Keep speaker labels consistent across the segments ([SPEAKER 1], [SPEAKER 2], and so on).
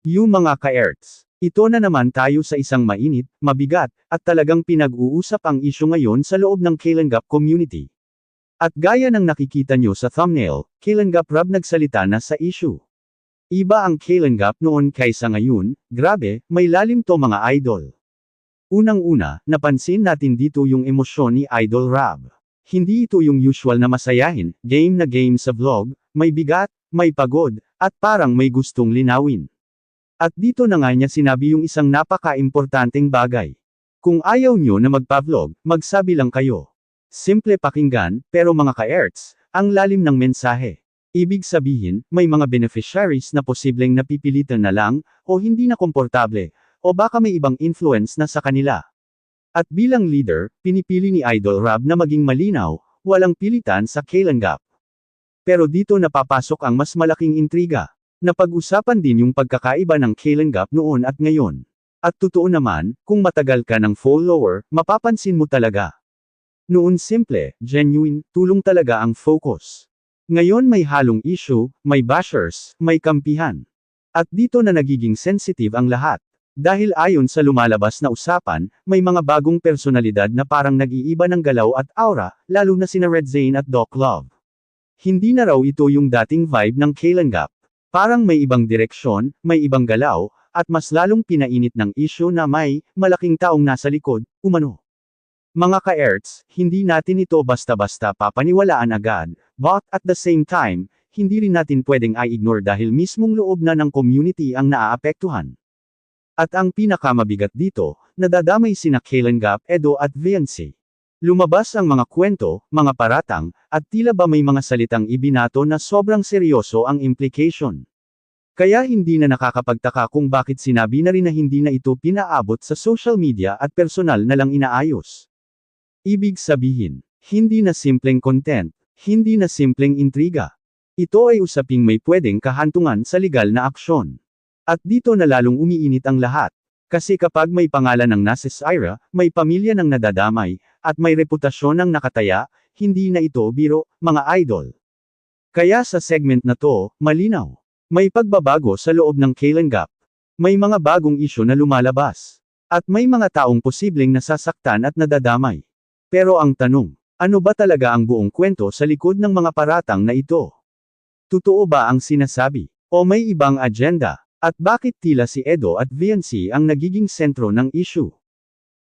[SPEAKER 1] Yung mga ka-Erts. Ito na naman tayo sa isang mainit, mabigat, at talagang pinag-uusap ang isyu ngayon sa loob ng Kalenggap community. At gaya ng nakikita nyo sa thumbnail, Kalenggap Rob nagsalita na sa issue. Iba ang Kalenggap noon kaysa ngayon, grabe, may lalim to mga idol. Unang-una, napansin natin dito yung emosyon ni Idol Rob. Hindi ito yung usual na masayahin, game na game sa vlog, may bigat, may pagod, at parang may gustong linawin. At dito na nga niya sinabi yung isang napaka-importanteng bagay. Kung ayaw nyo na magpa-vlog, magsabi lang kayo. Simple pakinggan, pero mga ka-Erts, ang lalim ng mensahe. Ibig sabihin, may mga beneficiaries na posibleng napipilitan na lang, o hindi na komportable, o baka may ibang influence na sa kanila. At bilang leader, pinipili ni Idol Rob na maging malinaw, walang pilitan sa Kalenggap. Pero dito napapasok ang mas malaking intriga. Napag-usapan din yung pagkakaiba ng Kalenggap noon at ngayon. At totoo naman, kung matagal ka ng follower, mapapansin mo talaga. Noon simple, genuine, tulong talaga ang focus. Ngayon may halong issue, may bashers, may kampihan. At dito na nagiging sensitive ang lahat. Dahil ayon sa lumalabas na usapan, may mga bagong personalidad na parang nag-iiba ng galaw at aura, lalo na sina Red Zane at Doc Love. Hindi na raw ito yung dating vibe ng Kalenggap. Parang may ibang direksyon, may ibang galaw, at mas lalong pinainit ng issue na may malaking taong nasa likod, umano. Mga ka-Erts, hindi natin ito basta-basta papaniwalaan agad, but at the same time, hindi rin natin pwedeng i-ignore dahil mismong loob na ng community ang naaapektuhan. At ang pinakamabigat dito, nadadamay sina Kalenggap, Edo at VNC. Lumabas ang mga kwento, mga paratang, at tila ba may mga salitang ibinato na sobrang seryoso ang implication. Kaya hindi na nakakapagtaka kung bakit sinabi na rin na hindi na ito pinaabot sa social media at personal na lang inaayos. Ibig sabihin, hindi na simpleng content, hindi na simpleng intriga. Ito ay usaping may pwedeng kahantungan sa legal na aksyon. At dito na lalong umiinit ang lahat. Kasi kapag may pangalan ng nasisira, may pamilya ng nadadamay, at may reputasyon ng nakataya, hindi na ito biro, mga idol. Kaya sa segment na to, malinaw. May pagbabago sa loob ng Kalenggap. May mga bagong isyu na lumalabas. At may mga taong posibleng nasasaktan at nadadamay. Pero ang tanong, ano ba talaga ang buong kwento sa likod ng mga paratang na ito? Totoo ba ang sinasabi? O may ibang agenda? At bakit tila si Edo at VNC ang nagiging sentro ng issue?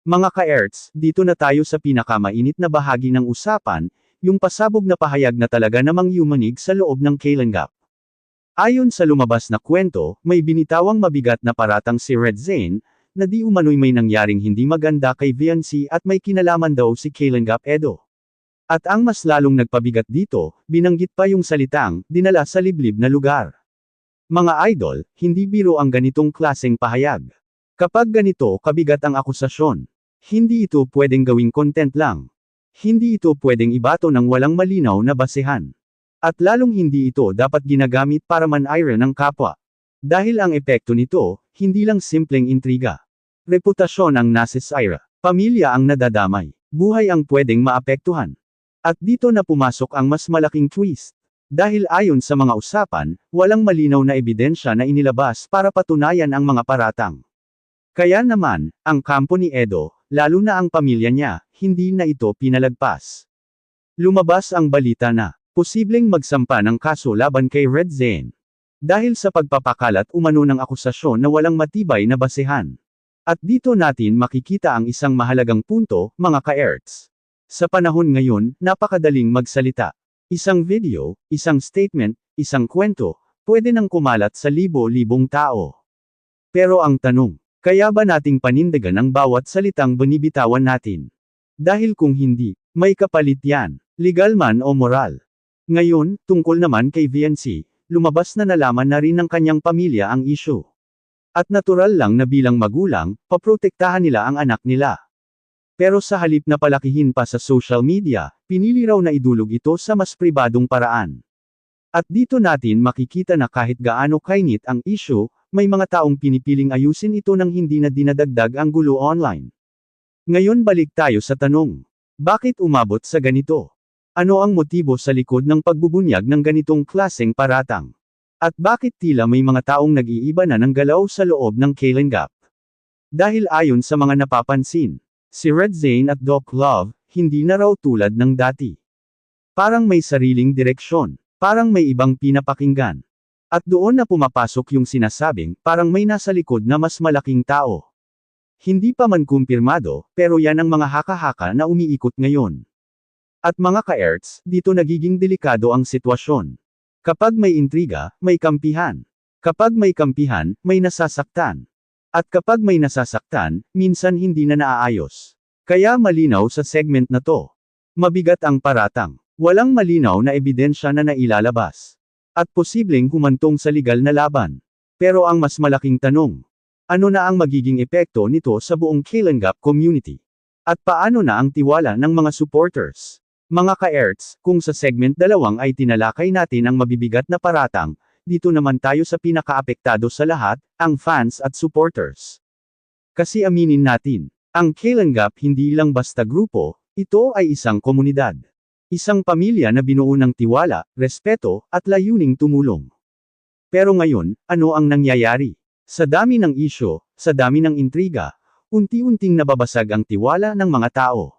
[SPEAKER 1] Mga ka-Erts, dito na tayo sa pinakamainit na bahagi ng usapan, yung pasabog na pahayag na talaga namang yumanig sa loob ng Kalenggap. Ayon sa lumabas na kwento, may binitawang mabigat na paratang si Red Zane, na di umano'y may nangyaring hindi maganda kay VNC at may kinalaman daw si Kalenggap Edo. At ang mas lalong nagpabigat dito, binanggit pa yung salitang, dinala sa liblib na lugar. Mga idol, hindi biro ang ganitong klaseng pahayag. Kapag ganito kabigat ang akusasyon, hindi ito pwedeng gawing content lang. Hindi ito pwedeng ibato ng walang malinaw na basehan. At lalong hindi ito dapat ginagamit para man-ira ng kapwa. Dahil ang epekto nito, hindi lang simpleng intriga. Reputasyon ang nasisira, pamilya ang nadadamay, buhay ang pwedeng maapektuhan. At dito na pumasok ang mas malaking twist. Dahil ayon sa mga usapan, walang malinaw na ebidensya na inilabas para patunayan ang mga paratang. Kaya naman, ang kampo ni Edo, lalo na ang pamilya niya, hindi na ito pinalagpas. Lumabas ang balita na, posibleng magsampa ng kaso laban kay Red Zane. Dahil sa pagpapakalat umano ng akusasyon na walang matibay na basehan. At dito natin makikita ang isang mahalagang punto, mga ka-Erts. Sa panahon ngayon, napakadaling magsalita. Isang video, isang statement, isang kwento, pwede nang kumalat sa libo-libong tao. Pero ang tanong, kaya ba nating panindigan ang bawat salitang binibitawan natin? Dahil kung hindi, may kapalit yan, legal man o moral. Ngayon, tungkol naman kay VNC, lumabas na nalaman na rin ng kanyang pamilya ang issue. At natural lang na bilang magulang, paprotektahan nila ang anak nila. Pero sa halip na palakihin pa sa social media, pinili raw na idulog ito sa mas pribadong paraan. At dito natin makikita na kahit gaano kainit ang issue, may mga taong pinipiling ayusin ito nang hindi na dinadagdag ang gulo online. Ngayon balik tayo sa tanong. Bakit umabot sa ganito? Ano ang motibo sa likod ng pagbubunyag ng ganitong klaseng paratang? At bakit tila may mga taong nag-iiba na ng galaw sa loob ng Kalen Gap? Dahil ayon sa mga napapansin, si Red Zane at Doc Love, hindi na raw tulad ng dati. Parang may sariling direksyon, parang may ibang pinapakinggan. At doon na pumapasok yung sinasabing, parang may nasa likod na mas malaking tao. Hindi pa man kumpirmado, pero yan ang mga haka-haka na umiikot ngayon. At mga ka-Erts, dito nagiging delikado ang sitwasyon. Kapag may intriga, may kampihan. Kapag may kampihan, may nasasaktan. At kapag may nasasaktan, minsan hindi na naaayos. Kaya malinaw sa segment na to. Mabigat ang paratang. Walang malinaw na ebidensya na nailalabas. At posibleng humantong sa legal na laban. Pero ang mas malaking tanong, ano na ang magiging epekto nito sa buong Kalen Gap community? At paano na ang tiwala ng mga supporters? Mga ka-Erts, kung sa segment 2 ay tinalakay natin ang mabibigat na paratang, dito naman tayo sa pinakaapektado sa lahat, ang fans at supporters. Kasi aminin natin, ang Kalen Gap hindi lang basta grupo, ito ay isang komunidad. Isang pamilya na binuo ng tiwala, respeto, at layuning tumulong. Pero ngayon, ano ang nangyayari? Sa dami ng isyo, sa dami ng intriga, unti-unting nababasag ang tiwala ng mga tao.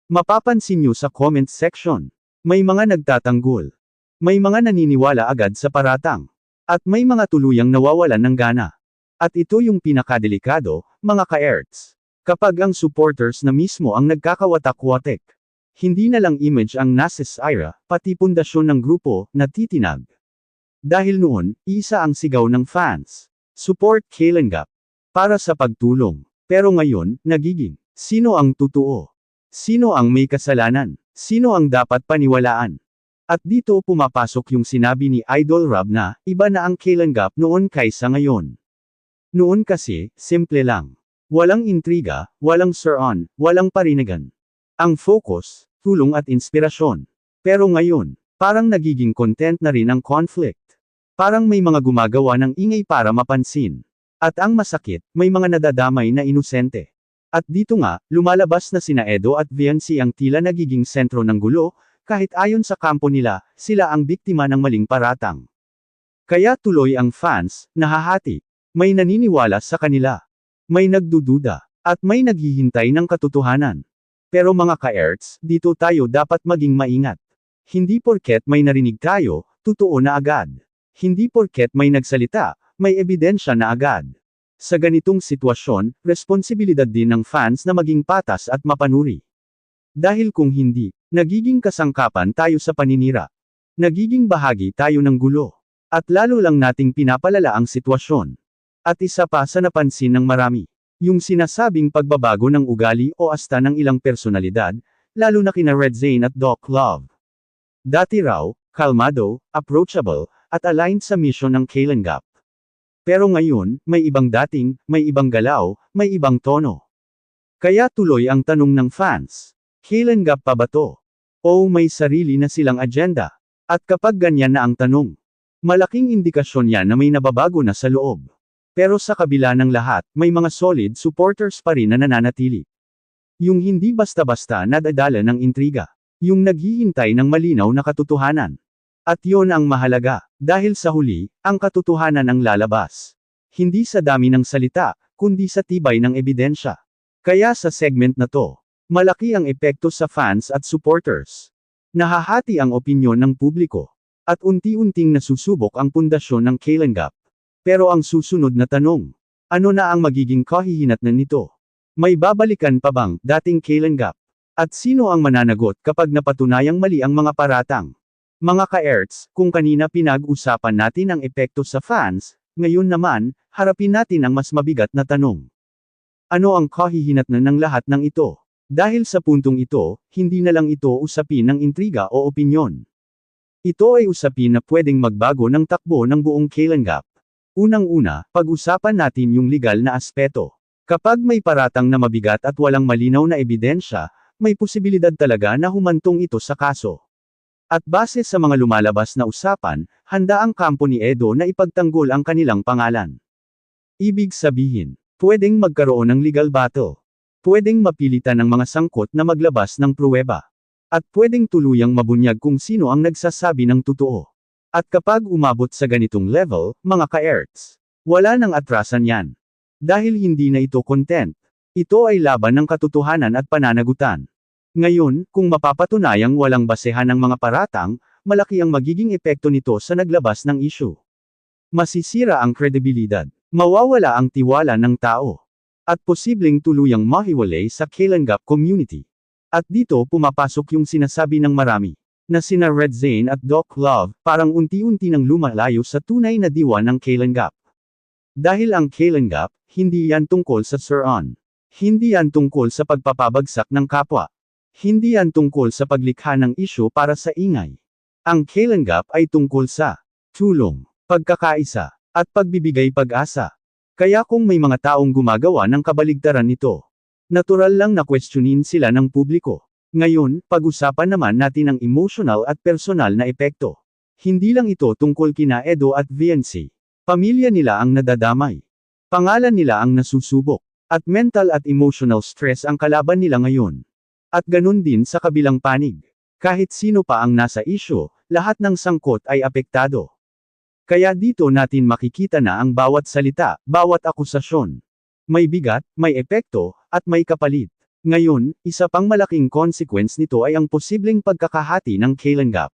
[SPEAKER 1] Mapapansin nyo sa comment section. May mga nagtatanggol. May mga naniniwala agad sa paratang. At may mga tuluyang nawawalan ng gana. At ito yung pinakadelikado, mga ka-Erts. Kapag ang supporters na mismo ang nagkakawatak-watek. Hindi na lang image ang nasisira, pati pundasyon ng grupo, natitinag. Dahil noon, isa ang sigaw ng fans. Support Kalen Gap. Para sa pagtulong. Pero ngayon, nagiging, sino ang totoo? Sino ang may kasalanan? Sino ang dapat paniwalaan? At dito pumapasok yung sinabi ni Idol Rob na, iba na ang Kalen Gap noon kaysa ngayon. Noon kasi, simple lang. Walang intriga, walang sir-on, walang parinagan. Ang focus, tulong at inspirasyon. Pero ngayon, parang nagiging content na rin ang conflict. Parang may mga gumagawa ng ingay para mapansin. At ang masakit, may mga nadadamay na inosente. At dito nga, lumalabas na sina Edo at Viancy ang tila nagiging sentro ng gulo, kahit ayon sa kampo nila, sila ang biktima ng maling paratang. Kaya tuloy ang fans, nahahati. May naniniwala sa kanila. May nagdududa. At may naghihintay ng katotohanan. Pero mga ka-Erts, dito tayo dapat maging maingat. Hindi porket may narinig tayo, totoo na agad. Hindi porket may nagsalita, may ebidensya na agad. Sa ganitong sitwasyon, responsibilidad din ng fans na maging patas at mapanuri. Dahil kung hindi, nagiging kasangkapan tayo sa paninira. Nagiging bahagi tayo ng gulo. At lalo lang nating pinapalala ang sitwasyon. At isa pa sa napansin ng marami, yung sinasabing pagbabago ng ugali o asta ng ilang personalidad, lalo na kina Red Zane at Doc Love. Dati raw, kalmado, approachable, at aligned sa mission ng Kalen Gap. Pero ngayon, may ibang dating, may ibang galaw, may ibang tono. Kaya tuloy ang tanong ng fans. Kalen Gap pa ba to? O may sarili na silang agenda? At kapag ganyan na ang tanong, malaking indikasyon yan na may nababago na sa loob. Pero sa kabila ng lahat, may mga solid supporters pa rin na nananatili. Yung hindi basta-basta nadadala ng intriga. Yung naghihintay ng malinaw na katotohanan. At yon ang mahalaga, dahil sa huli, ang katotohanan ang lalabas. Hindi sa dami ng salita, kundi sa tibay ng ebidensya. Kaya sa segment na to, malaki ang epekto sa fans at supporters. Nahahati ang opinyon ng publiko. At unti-unting nasusubok ang pundasyon ng Kalen Gap. Pero ang susunod na tanong, ano na ang magiging kahihinatnan nito? May babalikan pa bang dating Kalen Gap? At sino ang mananagot kapag napatunayang mali ang mga paratang? Mga ka-Erts, kung kanina pinag-usapan natin ang epekto sa fans, ngayon naman, harapin natin ang mas mabigat na tanong. Ano ang kahihinatnan ng lahat ng ito? Dahil sa puntong ito, hindi na lang ito usapin ng intriga o opinyon. Ito ay usapin na pwedeng magbago ng takbo ng buong Kalen Gap. Unang-una, pag-usapan natin yung legal na aspeto. Kapag may paratang na mabigat at walang malinaw na ebidensya, may posibilidad talaga na humantong ito sa kaso. At base sa mga lumalabas na usapan, handa ang kampo ni Edo na ipagtanggol ang kanilang pangalan. Ibig sabihin, pwedeng magkaroon ng legal battle. Pwedeng mapilitan ng mga sangkot na maglabas ng pruweba. At pwedeng tuluyang mabunyag kung sino ang nagsasabi ng totoo. At kapag umabot sa ganitong level, mga ka-Earths, wala nang atrasan yan. Dahil hindi na ito content. Ito ay laban ng katotohanan at pananagutan. Ngayon, kung mapapatunayang walang basehan ng mga paratang, malaki ang magiging epekto nito sa naglabas ng issue. Masisira ang kredibilidad. Mawawala ang tiwala ng tao. At posibleng tuluyang mahiwalay sa Kalenggap community. At dito pumapasok yung sinasabi ng marami, na sina Red Zane at Doc Love, parang unti-unti nang lumalayo sa tunay na diwa ng Kalenggap. Dahil ang Kalenggap, hindi yan tungkol sa Sir-On. Hindi yan tungkol sa pagpapabagsak ng kapwa. Hindi yan tungkol sa paglikha ng isyu para sa ingay. Ang Kalenggap ay tungkol sa tulong, pagkakaisa, at pagbibigay pag-asa. Kaya kung may mga taong gumagawa ng kabaligtaran nito, natural lang na questionin sila ng publiko. Ngayon, pag-usapan naman natin ang emotional at personal na epekto. Hindi lang ito tungkol kina Edo at VNC. Pamilya nila ang nadadamay. Pangalan nila ang nasusubok. At mental at emotional stress ang kalaban nila ngayon. At ganun din sa kabilang panig. Kahit sino pa ang nasa issue, lahat ng sangkot ay apektado. Kaya dito natin makikita na ang bawat salita, bawat akusasyon. May bigat, may epekto, at may kapalit. Ngayon, isa pang malaking consequence nito ay ang posibleng pagkakahati ng Kalenggap.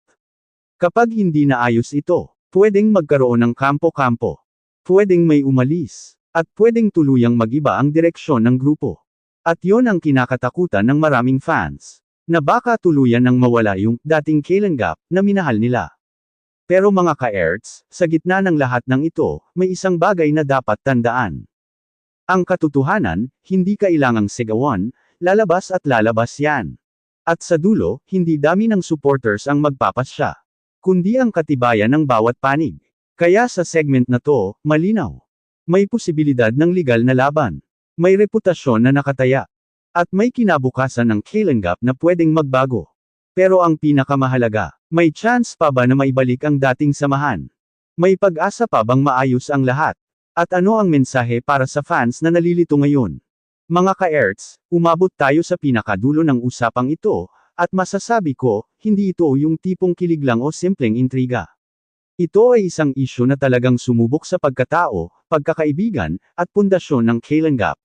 [SPEAKER 1] Kapag hindi naayos ito, pwedeng magkaroon ng kampo-kampo. Pwedeng may umalis. At pwedeng tuluyang mag-iba ang direksyon ng grupo. At yon ang kinakatakutan ng maraming fans. Na baka tuluyan nang mawala yung dating Kalenggap na minahal nila. Pero mga ka-Earths, sa gitna ng lahat ng ito, may isang bagay na dapat tandaan. Ang katotohanan, hindi kailangang sigawan, lalabas at lalabas yan. At sa dulo, hindi dami ng supporters ang magpapasya. Kundi ang katibayan ng bawat panig. Kaya sa segment na to, malinaw. May posibilidad ng legal na laban. May reputasyon na nakataya. At may kinabukasan ng Kalenggap na pwedeng magbago. Pero ang pinakamahalaga, may chance pa ba na maibalik ang dating samahan? May pag-asa pa bang maayos ang lahat? At ano ang mensahe para sa fans na nalilito ngayon? Mga ka-Earths, umabot tayo sa pinakadulo ng usapang ito, at masasabi ko, hindi ito yung tipong kilig lang o simpleng intriga. Ito ay isang isyu na talagang sumubok sa pagkatao, pagkakaibigan, at pundasyon ng Kalenggap.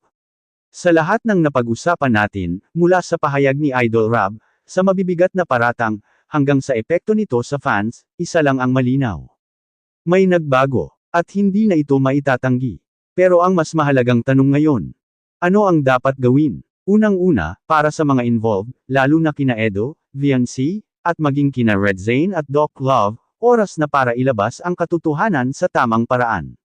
[SPEAKER 1] Sa lahat ng napag-usapan natin, mula sa pahayag ni Idol Rob, sa mabibigat na paratang, hanggang sa epekto nito sa fans, isa lang ang malinaw. May nagbago, at hindi na ito maitatanggi. Pero ang mas mahalagang tanong ngayon, ano ang dapat gawin? Unang-una, para sa mga involved, lalo na kina Edo, VNC, at maging kina Red Zane at Doc Love, oras na para ilabas ang katotohanan sa tamang paraan.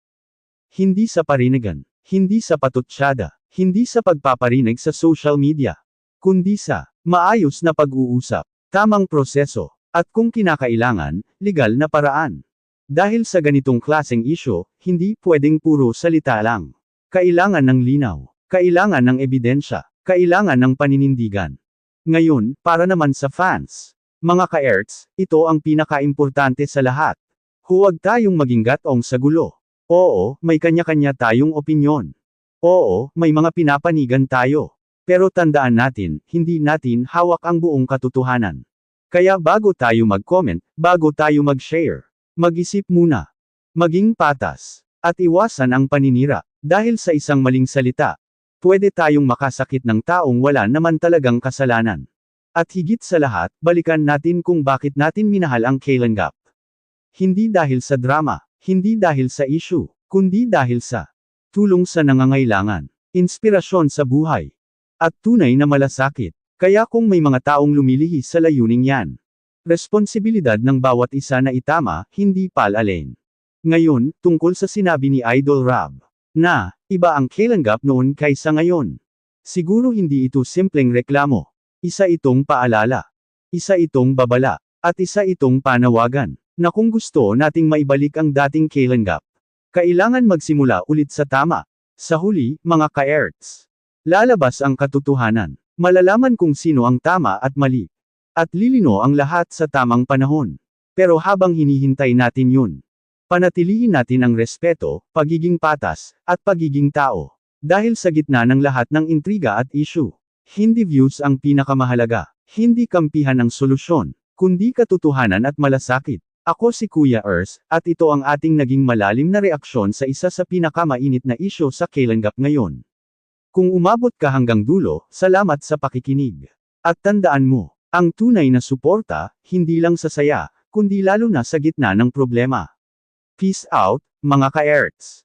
[SPEAKER 1] Hindi sa parinigan, hindi sa patutsyada, hindi sa pagpaparinig sa social media, kundi sa maayos na pag-uusap, tamang proseso, at kung kinakailangan, legal na paraan. Dahil sa ganitong klaseng isyu, hindi pwedeng puro salita lang. Kailangan ng linaw, kailangan ng ebidensya, kailangan ng paninindigan. Ngayon, para naman sa fans, mga ka-Earths, ito ang pinaka-importante sa lahat. Huwag tayong maging gatong sa gulo. Oo, may kanya-kanya tayong opinyon. Oo, may mga pinapanigan tayo. Pero tandaan natin, hindi natin hawak ang buong katotohanan. Kaya bago tayo mag-comment, bago tayo mag-share, mag-isip muna. Maging patas. At iwasan ang paninira. Dahil sa isang maling salita, pwede tayong makasakit ng taong wala naman talagang kasalanan. At higit sa lahat, balikan natin kung bakit natin minahal ang Kalenggap. Hindi dahil sa drama, hindi dahil sa issue, kundi dahil sa tulong sa nangangailangan, inspirasyon sa buhay, at tunay na malasakit. Kaya kung may mga taong lumilihis sa layuning yan, responsibilidad ng bawat isa na itama, hindi pal-alin. Ngayon, tungkol sa sinabi ni Idol Rob, na, iba ang Kalenggap noon kaysa ngayon. Siguro hindi ito simpleng reklamo. Isa itong paalala. Isa itong babala. At isa itong panawagan, na kung gusto nating maibalik ang dating Kalenggap, kailangan magsimula ulit sa tama. Sa huli, mga ka-Earths, lalabas ang katotohanan. Malalaman kung sino ang tama at mali. At lilino ang lahat sa tamang panahon. Pero habang hinihintay natin yun, panatilihin natin ang respeto, pagiging patas, at pagiging tao. Dahil sa gitna ng lahat ng intriga at issue, hindi views ang pinakamahalaga, hindi kampihan ang solusyon, kundi katotohanan at malasakit. Ako si Kuya Ers, at ito ang ating naging malalim na reaksyon sa isa sa pinakamainit na isyu sa Kalenggap ngayon. Kung umabot ka hanggang dulo, salamat sa pakikinig. At tandaan mo, ang tunay na suporta, hindi lang sa saya, kundi lalo na sa gitna ng problema. Peace out, mga ka-Erts!